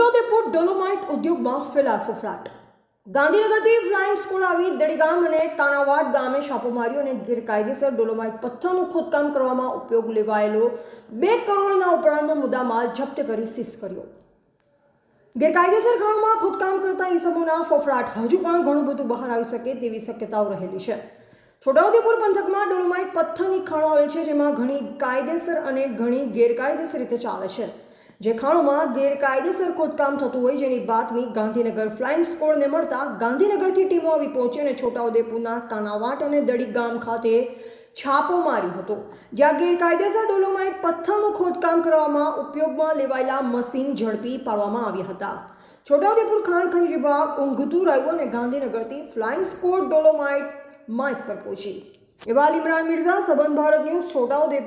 Chhota Udepur dolomite ઉદ્યોગમાં ફેલાર ફફડાટ. ગાંધીનગરથી ફ્લાઇંગ સ્કોડ આવી દડીગામ અને કાનાવાડ ગામે છાપો માર્યો અને ગેરકાયદેસર ડોલોમાઇટ પથ્થરનું ખોદકામ કરવામાં ઉપયોગ લેવાયેલો 2 કરોડના ઉપરાંતનો મુદ્દામાલ જપ્ત કરી સીઝ કર્યો. ગેરકાયદેસર ખાણોમાં ખોદકામ કરતા ઇસમોના ફફડાટ હજુ પણ ઘણું બધું બહાર આવી શકે તેવી શક્યતાઓ રહેલી છે. છોટાઉદેપુર પંથકમાં ડોલોમાઇટ પથ્થરની ખાણો આવેલ છે, જેમાં ઘણી કાયદેસર અને ઘણી ગેરકાયદેસર રીતે ચાલે છે. જે ખાણોમાં ગેરકાયદેસર ખોદકામ થતું હોય જેની બાતમી ગાંધીનગર ફ્લાઇંગ સ્કોડને મળતા ગાંધીનગરથી ટીમો આવી પહોંચી અને છોટાઉદેપુરના કાનાવાટ અને દડીગામ ખાતે છાપો માર્યો હતો, જ્યાં ગેરકાયદેસર ડોલોમાઇટ પથ્થરનું ખોદકામ કરવામાં ઉપયોગમાં લેવાયેલા મશીન ઝડપી પાડવામાં આવ્યા હતા. છોટાઉદેપુર ખાણ ખનીજ વિભાગ ઊંઘતું રહ્યું અને ગાંધીનગરથી ફ્લાઇંગ સ્કોડ ડોલોમાઇટ માઇન્સ પર પહોંચી. એવા ઇમરાન મિર્ઝા, સંબંધ ભારત ન્યૂઝ, છોટાઉદેપુર.